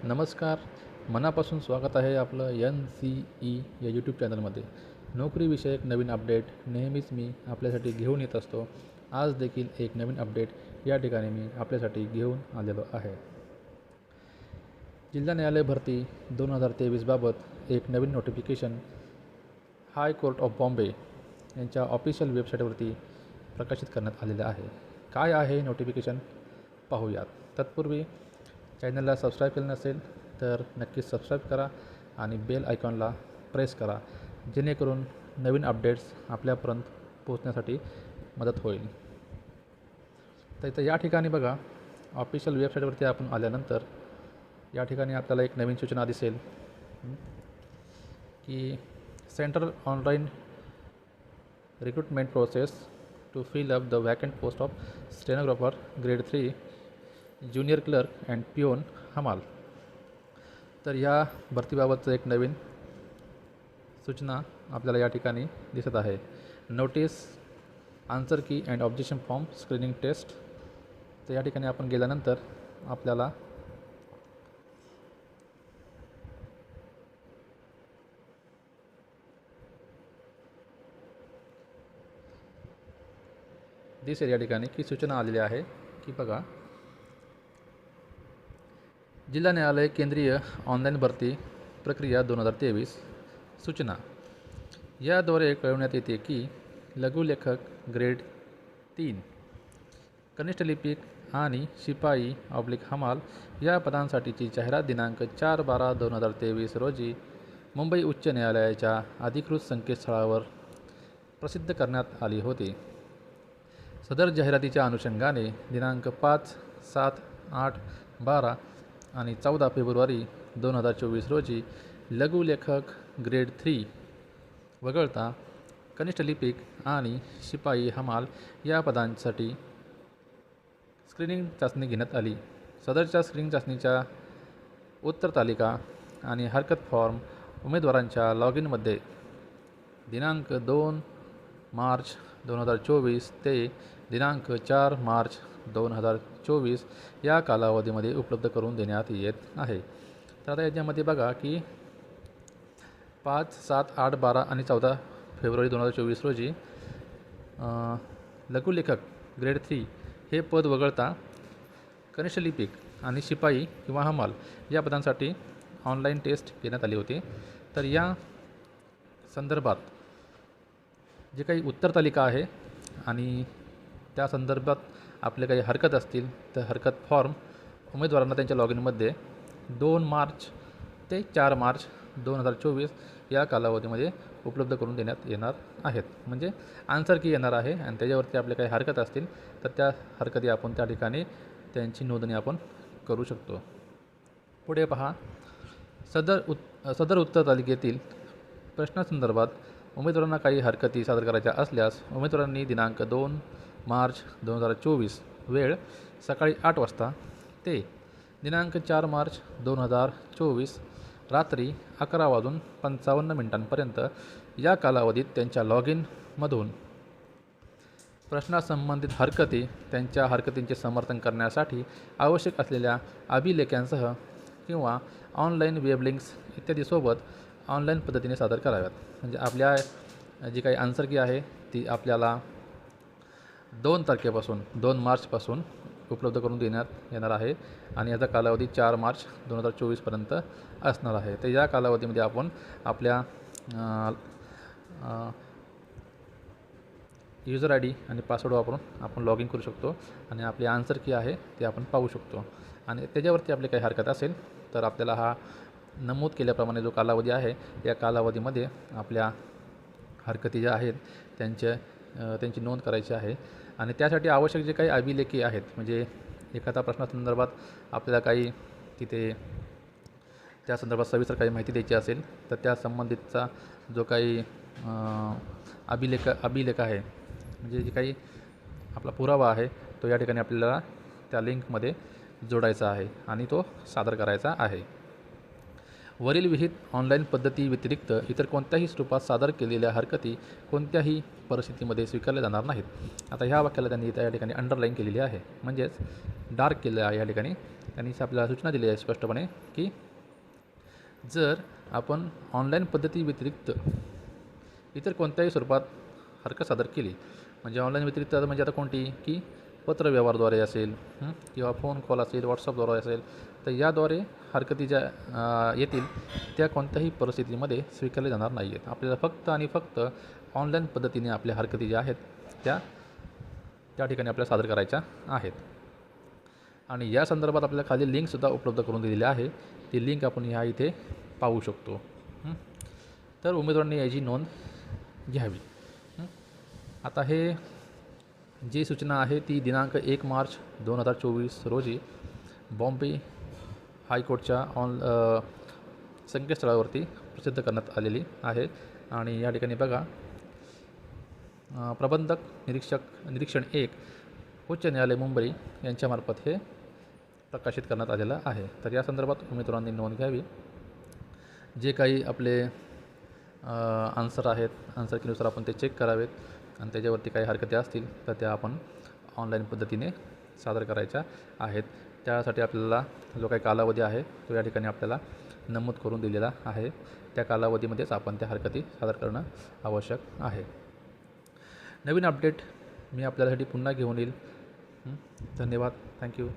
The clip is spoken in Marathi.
नमस्कार. मनापासून स्वागत आहे आपलं NCE या यूट्यूब चॅनलमध्ये. नोकरीविषयक नवीन अपडेट नेहमीच मी आपल्यासाठी घेऊन येत असतो. आज देखील एक नवीन अपडेट या ठिकाणी मी आपल्यासाठी घेऊन आलेलो आहे. जिल्हा न्यायालय भरती 2023 बाबत एक नवीन notification high court of Bombay यांच्या ऑफिशियल वेबसाईटवरती प्रकाशित करण्यात आलेलं आहे. काय आहे नोटिफिकेशन पाहूयात. तत्पूर्वी चॅनलला सबस्क्राईब केलं नसेल तर नक्कीच सबस्क्राईब करा आणि बेल आयकॉनला प्रेस करा, जेणेकरून नवीन अपडेट्स आपल्यापर्यंत पोहोचण्यासाठी मदत होईल. तर इथं या ठिकाणी बघा, ऑफिशियल वेबसाईटवरती आपण आल्यानंतर या ठिकाणी आपल्याला एक नवीन सूचना दिसेल की central online recruitment process to fill up the vacant post of stenographer grade 3 junior clerk and peon हमाल. तर या भरतीबाबतचं एक नवीन सूचना आपल्याला या ठिकाणी दिसत आहे. Notice, answer key and objection form screening test. तर या ठिकाणी आपण गेल्यानंतर आपल्याला दिसेल या ठिकाणी की सूचना आलेली आहे की बघा, जिल्हा न्यायालय केंद्रीय ऑनलाईन भरती प्रक्रिया 2023 सूचना. याद्वारे कळवण्यात येते की लघुलेखक ग्रेड 3, कनिष्ठ लिपिक आणि शिपाई हमाल या पदांसाठीची जाहिरात दिनांक 4/12/2023 रोजी मुंबई उच्च न्यायालयाच्या अधिकृत संकेतस्थळावर प्रसिद्ध करण्यात आली होती. सदर जाहिरातीच्या अनुषंगाने दिनांक 5, 7, 8, 12 आणि 14 फेब्रुवारी 2024 रोजी लघुलेखक ग्रेड 3 वगळता कनिष्ठ लिपिक आणि शिपाई हमाल या पदांसाठी स्क्रीनिंग चाचणी घेण्यात आली. सदरच्या स्क्रीनिंग चाचणीच्या उत्तर तालिका आणि हरकत फॉर्म उमेदवारांच्या लॉग इनमध्ये दिनांक 2 मार्च 2024 ते दिनांक 4 मार्च 2024 या कालावधीमध्ये उपलब्ध करून देण्यात येत आहे. तर आता याच्यामध्ये बघा की 5, 7, 8, 12 आणि 14 फेब्रुवारी 2024 रोजी लघुलेखक ग्रेड 3 हे पद वगळता कनिष्ठ लिपिक आणि शिपाई किंवा हमाल या पदांसाठी ऑनलाईन टेस्ट घेण्यात आली होती. तर या संदर्भात जे काही उत्तर तालिका आहे आणि त्या संदर्भात आपले काही हरकत असतील तर हरकत फॉर्म उमेदवारांना त्यांच्या लॉग इनमध्ये 2 मार्च ते 4 मार्च 2024 या कालावधीमध्ये उपलब्ध करून देण्यात येणार आहेत. म्हणजे आन्सर की येणार आहे आणि त्याच्यावरती आपले काही हरकत असतील तर त्या हरकती आपण त्या ठिकाणी त्यांची नोंदणी आपण करू शकतो. पुढे पहा, सदर उत्तर तालिकेतील प्रश्नासंदर्भात उमेदवारांना काही हरकती सादर करायच्या असल्यास उमेदवारांनी दिनांक 2 मार्च 2024 वेळ सकाळी 8 वाजता ते दिनांक 4 मार्च 2024 रात्री 11:55 या कालावधीत त्यांच्या लॉग इनमधून प्रश्नासंबंधित हरकती, त्यांच्या हरकतींचे समर्थन करण्यासाठी आवश्यक असलेल्या अभिलेखांसह किंवा ऑनलाईन वेब लिंक्स इत्यादीसोबत ऑनलाईन पद्धतीने सादर कराव्यात. म्हणजे आपल्या जी काही आन्सर की आहे ती आपल्याला 2 तारखेपासून 2 मार्चपासून उपलब्ध करून देण्यात येणार आहे आणि याचा कालावधी 4 मार्च 2024पर्यंत असणार आहे. तर या कालावधीमध्ये आपण आपल्या युजर ID आणि पासवर्ड वापरून आपण लॉग इन करू शकतो आणि आपली आन्सर की आहे ते आपण पाहू शकतो. आणि त्याच्यावरती आपले काही हरकत असेल तर आपल्याला हा नमूद केल्याप्रमाणे जो कालावधी आहे या कालावधीमध्ये आपल्या हरकती ज्या आहेत त्यांची नोंद करायची आहे. आणि त्यासाठी आवश्यक जे काही अभिलेखी आहेत, म्हणजे एखाद्या प्रश्नासंदर्भात आपल्याला काही तिथे त्या संदर्भात सविस्तर काही माहिती द्यायची असेल तर त्या संबंधितचा जो काही अभिलेख आहे, म्हणजे जे काही आपला पुरावा आहे तो या ठिकाणी आपल्याला त्या लिंकमध्ये जोडायचा आहे आणि तो सादर करायचा आहे. वरील विहित ऑनलाईन पद्धती व्यतिरिक्त इतर कोणत्याही स्वरूपात सादर केलेल्या हरकती कोणत्याही परिस्थितीमध्ये स्वीकारल्या जाणार नाहीत. आता ह्या वाक्याला त्यांनी त्या ठिकाणी अंडरलाईन केलेली आहे, म्हणजेच डार्क केलं आहे या ठिकाणी. त्यांनी आपल्याला सूचना दिली आहे स्पष्टपणे की जर आपण ऑनलाईन पद्धतीव्यतिरिक्त इतर कोणत्याही स्वरूपात हरकत सादर केली, म्हणजे ऑनलाईन व्यतिरिक्त म्हणजे आता कोणती की पत्रव्यवहारद्वारे असेल किंवा फोन कॉल असेल, व्हॉट्सअपद्वारे असेल, तर याद्वारे हरकती ज्या येतील त्या कोणत्याही परिस्थितीमध्ये स्वीकारल्या जाणार नाही आहेत. आपल्याला फक्त आणि फक्त ऑनलाईन पद्धतीने आपल्या हरकती ज्या आहेत त्या ठिकाणी आपल्याला सादर करायच्या आहेत. आणि या संदर्भात आपल्याला खाली लिंकसुद्धा उपलब्ध करून दिलेली आहे. ती लिंक आपण ह्या इथे पाहू शकतो. तर उमेदवारांनी याची नोंद घ्यावी. आता हे जी सूचना आहे ती दिनांक 1 मार्च 2024 रोजी बॉम्बे हायकोर्टच्या संकेतस्थळावरती प्रसिद्ध करण्यात आलेली आहे. आणि या ठिकाणी बघा, प्रबंधक निरीक्षण 1 उच्च न्यायालय मुंबई यांच्यामार्फत हे प्रकाशित करण्यात आलेलं आहे. तर या संदर्भात उमेदवारांनी नोंद घ्यावी. जे काही आपले आन्सर आहेत, आन्सर कीनुसार आपण ते चेक करावेत आणि त्याच्यावरती काही हरकती असतील तर त्या आपण ऑनलाईन पद्धतीने सादर करायच्या आहेत. त्यासाठी आपल्याला जो काही कालावधी आहे तो या ठिकाणी आपल्याला नमूद करून दिलेला आहे. त्या कालावधीमध्येच आपण त्या हरकती सादर करणं आवश्यक आहे. नवीन अपडेट मी आपल्यासाठी पुन्हा घेऊन येईल. धन्यवाद. थँक्यू.